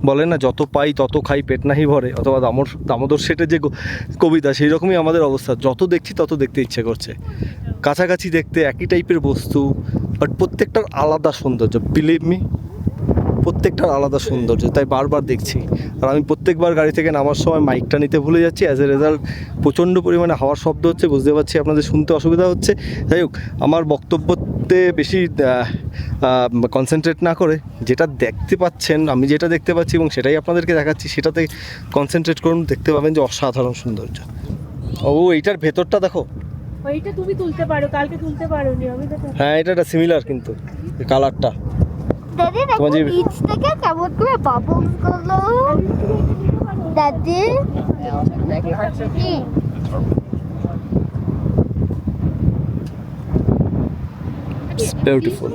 বলে না, যত পাই তত খাই পেট নাহি ভরে, অথবা দামোদর শেঠের যে কবিতা, সেই রকমই আমাদের অবস্থা। যত দেখছি তত দেখতে ইচ্ছে করছে। কাছাকাছি দেখতে একই টাইপের বস্তু, বাট প্রত্যেকটার আলাদা সৌন্দর্য, বিলিভ মি, প্রত্যেকটার আলাদা সৌন্দর্য, তাই বারবার দেখছি। আর আমি প্রত্যেকবার গাড়ি থেকে নামার সময় মাইকটা নিতে ভুলে যাচ্ছি। অ্যাজ এ রেজাল্ট প্রচণ্ড পরিমাণে হাওয়ার শব্দ হচ্ছে, বুঝতে পারছি আপনাদের শুনতে অসুবিধা হচ্ছে। যাই হোক, আমার বক্তব্যতে বেশি কনসেন্ট্রেট না করে যেটা দেখতে পাচ্ছেন, আমি যেটা দেখতে পাচ্ছি এবং সেটাই আপনাদেরকে দেখাচ্ছি, সেটাতে কনসেন্ট্রেট করুন, দেখতে পাবেন যে অসাধারণ সৌন্দর্য। ও এইটার ভেতরটা দেখো, ওইটা তুমি তুলতে পারো, কালকে তুলতে পারোনি, আমি তো। হ্যাঁ, এটা সিমিলার কিন্তু কালারটা। দাদি দেখো নিচ থেকে কেমন করে বাবলস গুলো। দাদি বিউটিফুল।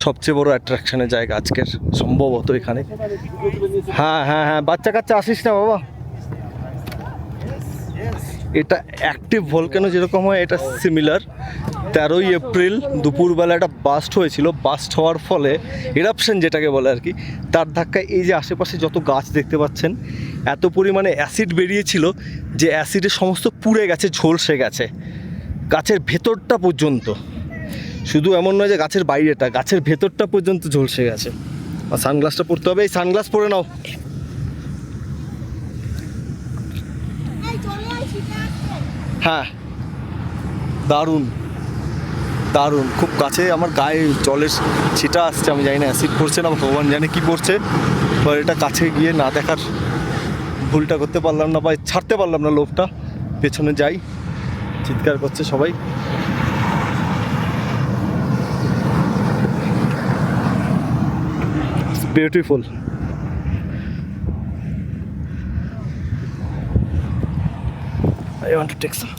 সবচেয়ে বড় অ্যাট্রাকশনের জায়গা আজকের সম্ভবত এখানে। হ্যাঁ হ্যাঁ হ্যাঁ, বাচ্চা কাচ্চা আসিস না বাবা। এটা অ্যাক্টিভ ভলক্যানো যেরকম হয়, এটা সিমিলার। 13ই এপ্রিল দুপুরবেলা একটা বাস্ট হয়েছিল। বাস্ট হওয়ার ফলে এরাপশন যেটাকে বলে আর কি, তার ধাক্কায় এই যে আশেপাশে যত গাছ দেখতে পাচ্ছেন, এত পরিমাণে অ্যাসিড বেরিয়েছিল যে অ্যাসিডে সমস্ত পুড়ে গেছে, ঝলসে গেছে গাছের ভেতরটা পর্যন্ত। শুধু এমন নয় যে গাছের বাইরেটা, গাছের ভেতরটা পর্যন্ত ঝলসে গেছে। আর সানগ্লাসটা পরতে হবে, এই সানগ্লাস পরে নাও। হ্যাঁ, দারুণ দারুণ, খুব কাছে। আমার গায়ে জলের ছিটা আসছে, আমি জানি না অ্যাসিড পড়ছে না ভগবান জানে কি পড়ছে। এবার এটা কাছে গিয়ে না দেখার ভুলটা করতে পারলাম না, বা ছাড়তে পারলাম না লোভটা। পেছনে যাই, চিৎকার করছে সবাই। Beautiful. I want to take some.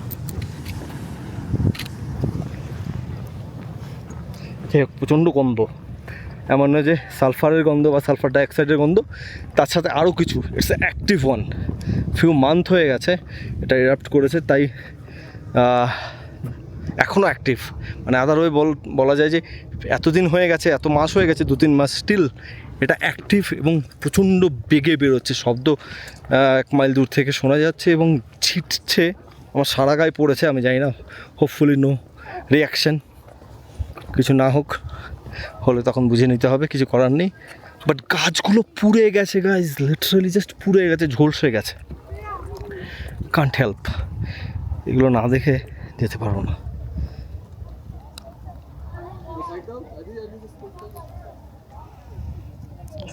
প্রচণ্ড গন্ধ, এমন নয় যে সালফারের গন্ধ বা সালফার ডাইঅক্সাইডের গন্ধ, তার সাথে আরও কিছু। It's active one, few month হয়ে গেছে এটা এরাপ্ট করেছে, তাই এখনও অ্যাক্টিভ। মানে আদার ওয়ে বলা যায় যে এতদিন হয়ে গেছে, এত মাস হয়ে গেছে, 2-3 মাস, স্টিল এটা অ্যাক্টিভ এবং প্রচণ্ড বেগে বেরোচ্ছে। শব্দ 1 মাইল দূর থেকে শোনা যাচ্ছে এবং ছিটছে, আমার সারা গায়ে পড়েছে। আমি জানি না, হোপফুলি নো রিয়াকশান, কিছু না হোক, হলে তখন বুঝে নিতে হবে, কিছু করার নেই। বাট গাছগুলো পুড়ে গেছে গাইজ, লিটারালি জাস্ট পুড়ে গেছে, ঝলসে গেছে। কান্ট হেল্প, এগুলো না দেখে যেতে পারবো না।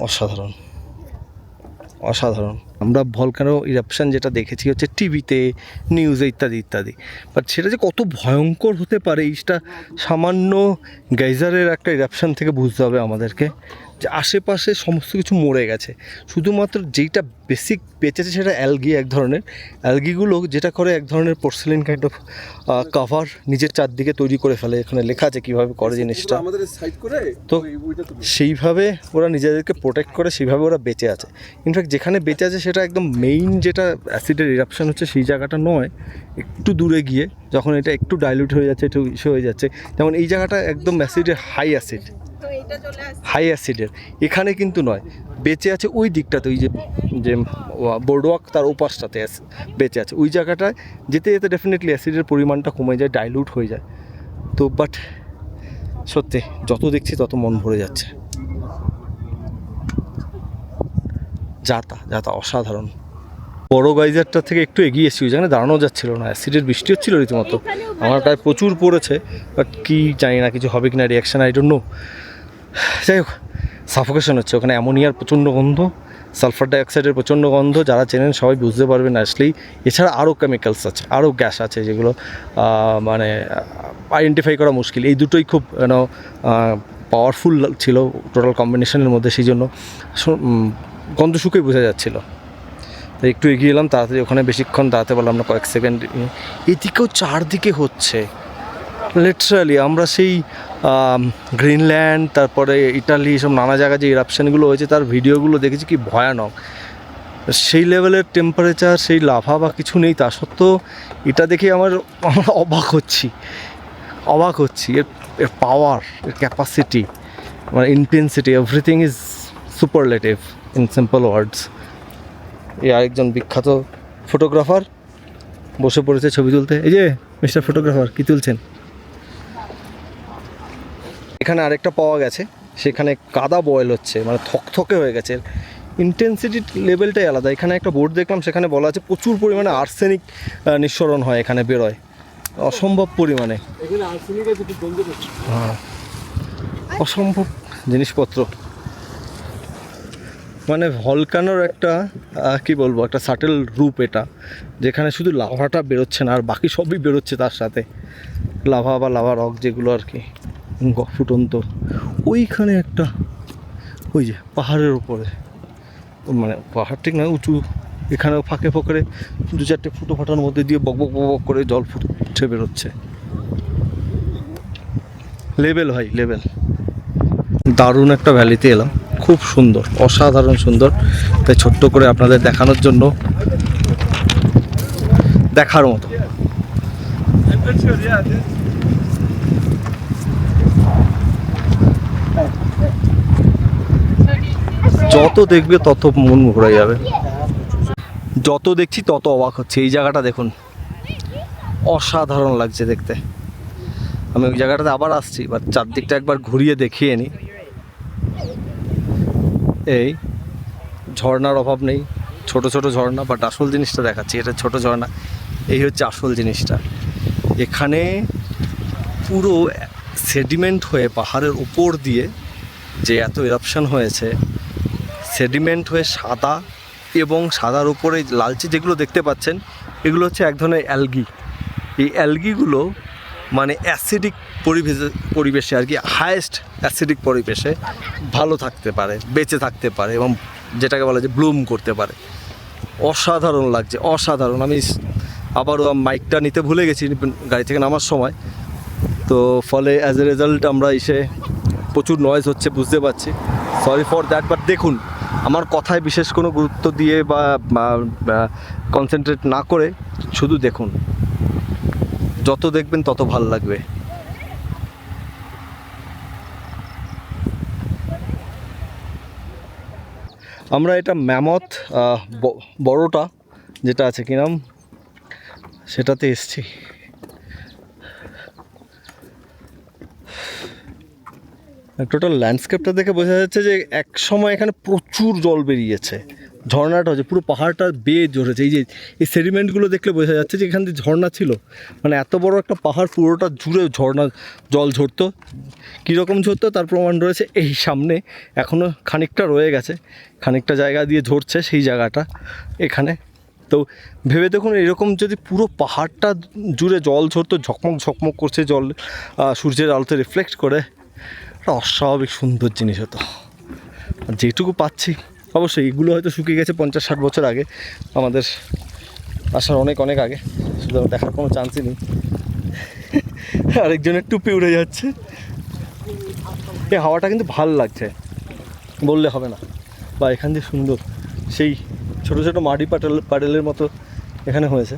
অসাধারণ অসাধারণ। আমরা ভলকানো ইরাপশান যেটা দেখেছি হচ্ছে টিভিতে, নিউজে, ইত্যাদি ইত্যাদি, বাট সেটা যে কত ভয়ঙ্কর হতে পারে, এইটা সামান্য গেইজারের একটা ইরাপশান থেকে বুঝতে হবে আমাদেরকে, যে আশেপাশে সমস্ত কিছু মরে গেছে। শুধুমাত্র যেইটা বেসিক বেঁচেছে সেটা অ্যালগি, এক ধরনের অ্যালগিগুলো যেটা করে এক ধরনের পোর্সেলিন কাইন্ড অফ কাভার নিজের চারদিকে তৈরি করে ফেলে। এখানে লেখা আছে কীভাবে করে জিনিসটা, তো সেইভাবে ওরা নিজেদেরকে প্রোটেক্ট করে, সেইভাবে ওরা বেঁচে আছে। ইনফ্যাক্ট যেখানে বেঁচে আছে সেটা একদম মেইন যেটা অ্যাসিডের ইরাপশান হচ্ছে সেই জায়গাটা নয়, একটু দূরে গিয়ে যখন এটা একটু ডাইলিউট হয়ে যাচ্ছে, একটু ইস্যু হয়ে যাচ্ছে, যেমন এই জায়গাটা একদম অ্যাসিডের হাই অ্যাসিডের, এখানে কিন্তু নয়, বেঁচে আছে ওই দিকটাতে, ওই যে বোর্ডওয়াক তার ওপাশটাতে বেঁচে আছে। ওই জায়গাটায় যেতে যেতে ডেফিনেটলি অ্যাসিডের পরিমাণটা কমে যায়, ডাইলিউট হয়ে যায়। তো বাট সত্যি যত দেখছি তত মন ভরে যাচ্ছে। যাতা অসাধারণ। বড় গাইজারটা থেকে একটু এগিয়ে এসেছি, যেখানে দাঁড়ানো যাচ্ছিল না, অ্যাসিডের বৃষ্টি হচ্ছিল রীতিমতো, আমার গায়ে প্রচুর পড়েছে, বাট কি জানি না কিছু হবে কিনা রিয়াকশান, আই ডোন্ট নো। যাই হোক, সাফোকেশন হচ্ছে ওখানে, অ্যামোনিয়ার প্রচণ্ড গন্ধ, সালফার ডাইঅক্সাইডের প্রচণ্ড গন্ধ, যারা চেনেন সবাই বুঝতে পারবেন আসলেই। এছাড়া আরও কেমিক্যালস আছে, আরও গ্যাস আছে যেগুলো মানে আইডেন্টিফাই করা মুশকিল। এই দুটোই খুব পাওয়ারফুল ছিল টোটাল কম্বিনেশনের মধ্যে, সেই জন্য গন্ধ শুকেই বোঝা যাচ্ছিলো। তাই একটু এগিয়ে এলাম তাড়াতাড়ি, ওখানে বেশিক্ষণ দাঁড়াতে পারলাম না, কয়েক সেকেন্ড। এদিকেও চারদিকে হচ্ছে লিটারালি। আমরা সেই গ্রিনল্যান্ড, তারপরে ইটালি, সব নানা জায়গায় যে ইরাপশানগুলো হয়েছে তার ভিডিওগুলো দেখেছি, কি ভয়ানক। সেই লেভেলের টেম্পারেচার, সেই লাভা বা কিছু নেই, তা সত্ত্বেও এটা দেখে আমরা অবাক হচ্ছি। এর পাওয়ার, এর ক্যাপাসিটি, মানে intensity, everything is superlative. In simple ওয়ার্ডস। এই আরেকজন বিখ্যাত ফটোগ্রাফার বসে পড়েছে ছবি তুলতে। এই যে মিস্টার ফটোগ্রাফার, কী তুলছেন? এখানে আরেকটা পাওয়া গেছে, সেখানে কাদা বয়েল হচ্ছে, মানে থকথকে হয়ে গেছে। ইন্টেন্সিটি লেভেলটাই আলাদা। এখানে একটা বোর্ড দেখলাম, সেখানে বলা আছে প্রচুর পরিমাণে আর্সেনিক নিঃসরণ হয় এখানে, বেরোয় অসম্ভব পরিমাণে। হ্যাঁ, অসম্ভব জিনিসপত্র। মানে ভলকানোর একটা কি বলবো, একটা সাটেল রূপ এটা, যেখানে শুধু লাভাটা বেরোচ্ছে না, আর বাকি সবই বেরোচ্ছে তার সাথে। লাভা বা লাভা রক যেগুলো আর কি ফুটন্ত। ওইখানে একটা, ওই যে পাহাড়ের উপরে, মানে পাহাড় ঠিক না, উঁচু, এখানেও ফাঁকে ফোকরে 2-4টে ফুটো ফাটার মধ্যে দিয়ে বক বক বক করে জল ফুটে বেরোচ্ছে। লেভেল ভাই, লেভেল। দারুণ একটা ভ্যালিতে এলাম, খুব সুন্দর, অসাধারণ সুন্দর। তাই ছোট্ট করে আপনাদের দেখানোর জন্য, দেখার মতো। যত দেখবে তত মন ঘুরে যাবে। যত দেখছি তত অবাক হচ্ছে। এই জায়গাটা দেখুন, অসাধারণ লাগছে দেখতে। আমি ওই জায়গাটাতে আবার আসছি, বাট চারদিকটা একবার ঘুরিয়ে দেখিয়ে নিই। এই ঝর্ণার অভাব নেই, ছোট ছোট ঝর্ণা, বাট আসল জিনিসটা দেখাচ্ছি। এটা ছোট ঝর্ণা, এই হচ্ছে আসল জিনিসটা। এখানে পুরো সেডিমেন্ট হয়ে পাহাড়ের উপর দিয়ে যে এত এরাপশন হয়েছে, সেডিমেন্ট হয়ে সাদা, এবং সাদার উপরে লালচে যেগুলো দেখতে পাচ্ছেন, এগুলো হচ্ছে এক ধরনের অ্যালগি। এই অ্যালগিগুলো মানে অ্যাসিডিক পরিবেশে আর কি, হায়েস্ট অ্যাসিডিক পরিবেশে ভালো থাকতে পারে, বেঁচে থাকতে পারে, এবং যেটাকে বলা যায় ব্লুম করতে পারে। অসাধারণ লাগছে, অসাধারণ। আমি আবারও মাইকটা নিতে ভুলে গেছি গাড়ি থেকে নামার সময়, তো ফলে অ্যাজ এ রেজাল্ট আমরা এসে প্রচুর নয়েজ হচ্ছে, বুঝতে পারছি। Sorry for that. বাট দেখুন, আমার কথায় বিশেষ কোনো গুরুত্ব দিয়ে বা কনসেন্ট্রেট না করে শুধু দেখুন, যত দেখবেন তত ভালো লাগবে। আমরা এটা ম্যামথ বড়টা যেটা আছে, কি নাম, সেটাতে এসছি। টোটাল ল্যান্ডস্কেপটা দেখে বোঝা যাচ্ছে যে এক সময় এখানে প্রচুর জল বেরিয়েছে। ঝর্ণাটা হচ্ছে পুরো পাহাড়টা বেয়ে ঝরেছে। এই যে এই সেডিমেন্টগুলো দেখলে বোঝা যাচ্ছে যে এখান দিয়ে ঝর্ণা ছিল। মানে এত বড় একটা পাহাড় পুরোটা জুড়ে ঝর্ণা জল ঝরতো। কীরকম ঝরতো তার প্রমাণ রয়েছে এই সামনে, এখনও খানিকটা রয়ে গেছে, খানিকটা জায়গা দিয়ে ঝরছে সেই জায়গাটা এখানে। তো ভেবে দেখুন, এরকম যদি পুরো পাহাড়টা জুড়ে জল ঝরতো, ঝকমক ঝকমক করছে জল, সূর্যের আলোতে রিফ্লেক্ট করে, একটা অস্বাভাবিক সুন্দর জিনিস হতো। আর যেটুকু পাচ্ছি, অবশ্যই এগুলো হয়তো শুকিয়ে গেছে 50-60 বছর আগে, আমাদের আসার অনেক অনেক আগে, শুধু দেখার কোনো চান্সই নেই। আরেকজনের টুপি উড়ে যাচ্ছে। এই হাওয়াটা কিন্তু ভাল লাগছে, বললে হবে না। বা এখান দিয়ে সুন্দর সেই ছোটো ছোটো মাটি পাটেলের মতো এখানে হয়েছে।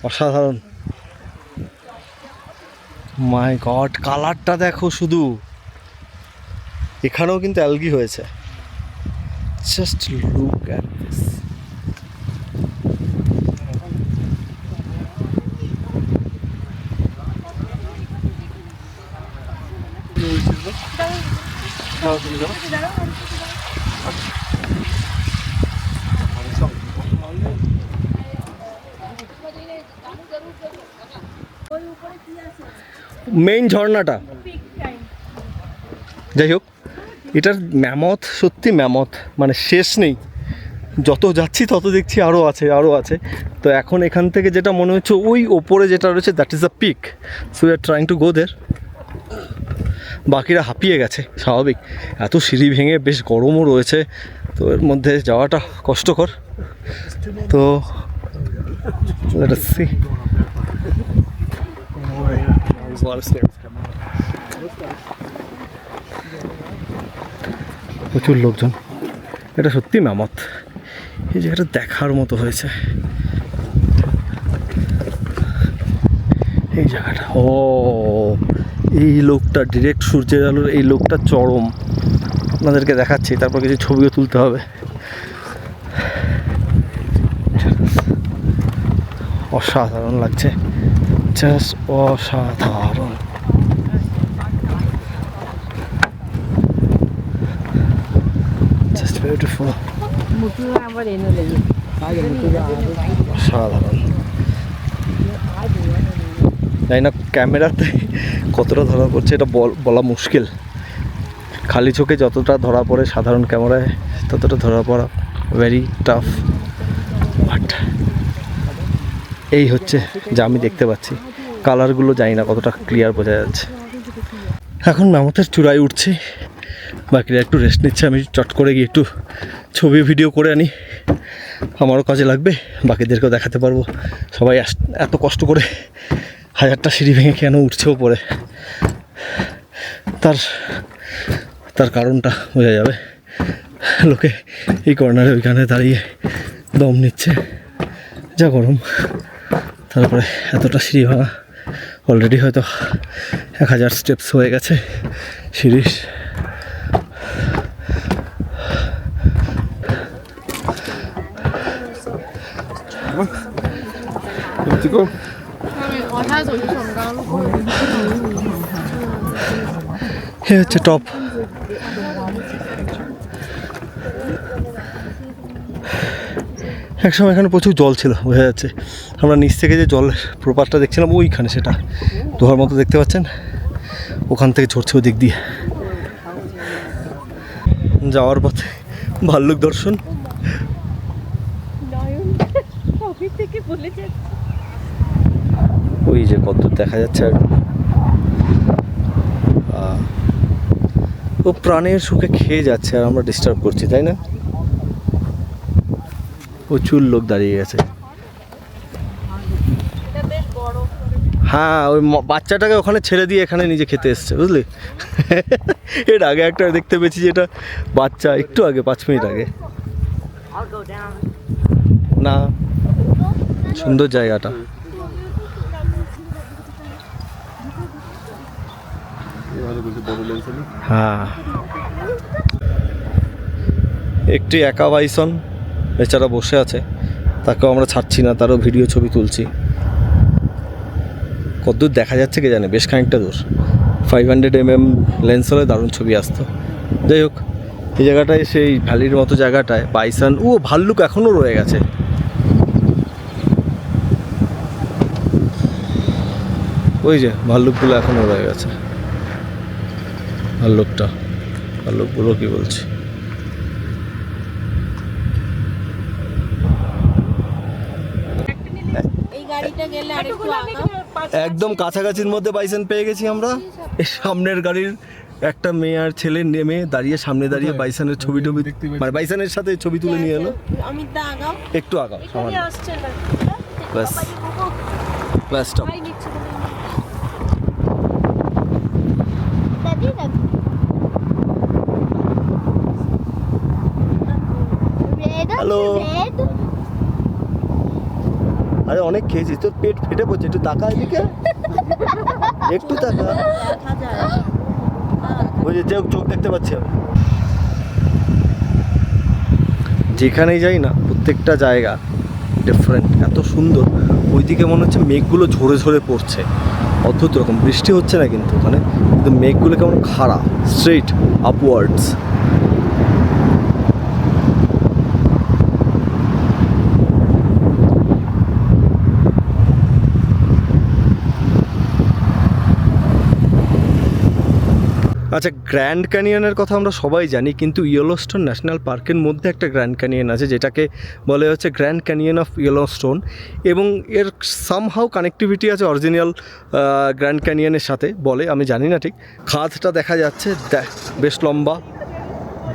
অসাধারণ। মাই গড, কালারটা দেখো শুধু। এখানেও কিন্তু অ্যালগি হয়েছে। Just look at this. Main ঝর্ণাটা, যাই হোক, এটার ম্যামথ, সত্যি ম্যামথ, মানে শেষ নেই। যত যাচ্ছি তত দেখছি আরও আছে, আরও আছে। তো এখন এখান থেকে যেটা মনে হচ্ছে, ওই ওপরে যেটা রয়েছে, that is the peak. So we are trying to go there. বাকিরা হাঁপিয়ে গেছে, স্বাভাবিক, এত সিঁড়ি ভেঙে, বেশ গরমও রয়েছে, তো এর মধ্যে যাওয়াটা কষ্টকর। তো let us see. প্রচুর লোকজন। এটা সত্যি ম্যামথ। এই জায়গাটা দেখার মতো হয়েছে, এই জায়গাটা। ও এই লোকটা ডিরেক্ট সূর্যের আলোর এই লোকটা চরম, আপনাদেরকে দেখাচ্ছি, তারপর কিছু ছবিও তুলতে হবে। অসাধারণ লাগছে, জাস্ট অসাধারণ। জাস্ট বিউটিফুল, অসাধারণ। জানি না ক্যামেরাতে কতটা ধরা পড়ছে এটা বলা মুশকিল। খালি চোখে যতটা ধরা পড়ে সাধারণ ক্যামেরায় ততটা ধরা পড়া ভেরি টাফ। বাট এই হচ্ছে যা আমি দেখতে পাচ্ছি। কালারগুলো জানি না কতটা ক্লিয়ার বোঝা যাচ্ছে। এখন মামতের চূড়ায় উঠছি, বাকিরা একটু রেস্ট নিচ্ছে। আমি চট করে গিয়ে একটু ছবি ভিডিও করে আনি, আমারও কাজে লাগবে, বাকিদেরকেও দেখাতে পারবো। সবাই এত কষ্ট করে 1000টা সিঁড়ি ভেঙে কেন উঠছেও পরে, তার কারণটা বোঝা যাবে। লোকে এই কর্নারে ওইখানে দাঁড়িয়ে দম নিচ্ছে, যা গরম। তারপরে এতটা সিঁড়ি ভাঙা, অলরেডি হয়তো 1000 স্টেপস হয়ে গেছে সিঁড়ির। এ হচ্ছে টপ। একসময় এখানে প্রচুর জল ছিল, বোঝা যাচ্ছে। আমরা নিচ থেকে যে জলের প্রপাতটা দেখছিলাম ওইখানে, সেটা দোহার মতো দেখতে পাচ্ছেন, ওখান থেকে ঝরছে ওদিক দিয়ে। যাওয়ার পথে ভাল্লুক দর্শন। ওই যে কত দেখা যাচ্ছে, আর ও প্রাণের সুখে খেয়ে যাচ্ছে আর আমরা ডিস্টার্ব করছি, তাই না? প্রচুর লোক দাঁড়িয়ে গেছে। হ্যাঁ, ওই বাচ্চাটাকে ওখানে ছেড়ে দিয়ে এখানে নিজে খেতে এসছে, বুঝলি? এর আগে একটা দেখতে পেয়েছি যেটা বাচ্চা, একটু আগে 5 মিনিট আগে। না, সুন্দর জায়গাটা। হ্যাঁ, একটি একা বাইসন বেচারা বসে আছে, তাকেও আমরা ছাড়ছি না, তারও ভিডিও ছবি তুলছি। কতদূর দেখা যাচ্ছে কে জানে, বেশ খানিকটা দূর। 500mm লেন্স হলে দারুণ ছবি আসতো। যাই হোক, এই জায়গাটায় সেই ভ্যালির মতো জায়গাটায় বাইসন, ভাল্লুক এখনও রয়ে গেছে। ওই যে ভাল্লুকগুলো এখনও রয়ে গেছে। ভাল্লুকগুলো কি বলছি, একদম কাছাকাছির মধ্যে বাইসন পেয়ে গেছি আমরা। এই সামনের গাড়ির একটা মেয়ে আর ছেলে নেমে দাঁড়িয়ে, সামনে দাঁড়িয়ে বাইসনের ছবি মানে বাইসনের সাথে ছবি তুলে নিয়ে এলো। একটু আগাও, ব্যাস স্টপ। হ্যালো, আরে অনেক খেয়েছিস, তোর পেট ফেটে পড়ছে, একটু তাকা এদিকে, একটু তাকা। ওই যে চোখ দেখতে পাচ্ছি আমি। যেখানেই যাই না, প্রত্যেকটা জায়গা ডিফারেন্ট, এত সুন্দর। ওইদিকে মনে হচ্ছে মেঘগুলো ঝরে ঝরে পড়ছে, অদ্ভুত রকম। বৃষ্টি হচ্ছে না কিন্তু ওখানে, কিন্তু মেঘগুলো কেমন খাড়া, স্ট্রেইট আপওয়ার্ডস। আচ্ছা, গ্র্যান্ড ক্যানিয়নের কথা আমরা সবাই জানি, কিন্তু ইয়েলোস্টোন ন্যাশনাল পার্কের মধ্যে একটা গ্র্যান্ড ক্যানিয়ন আছে, যেটাকে বলে হচ্ছে গ্র্যান্ড ক্যানিয়ন অফ ইয়েলোস্টোন। এবং এর সামহাউ কানেক্টিভিটি আছে অরিজিনাল গ্র্যান্ড ক্যানিয়নের সাথে, বলে, আমি জানি না ঠিক। খাদটা দেখা যাচ্ছে বেশ লম্বা,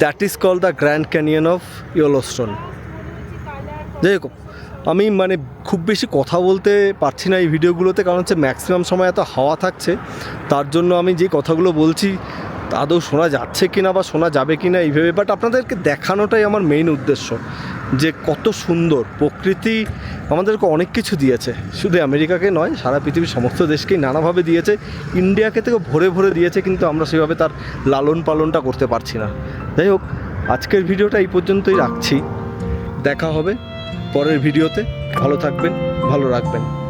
that is call the grand canyon of Yellowstone. যাই হোক, আমি মানে খুব বেশি কথা বলতে পারছি না এই ভিডিওগুলোতে, কারণ হচ্ছে ম্যাক্সিমাম সময় এত হাওয়া থাকছে, তার জন্য আমি যে কথাগুলো বলছি আদৌ শোনা যাচ্ছে কি না বা শোনা যাবে কি না এইভাবে, বাট আপনাদেরকে দেখানোটাই আমার মেইন উদ্দেশ্য। যে কত সুন্দর প্রকৃতি আমাদেরকে অনেক কিছু দিয়েছে, শুধু আমেরিকাকে নয় সারা পৃথিবীর সমস্ত দেশকেই নানাভাবে দিয়েছে, ইন্ডিয়াকে থেকে ভরে ভরে দিয়েছে, কিন্তু আমরা সেভাবে তার লালন পালনটা করতে পারছি না। যাই হোক, আজকের ভিডিওটা এই পর্যন্তই রাখছি, দেখা হবে পরের ভিডিওতে। ভালো থাকবেন, ভালো রাখবেন।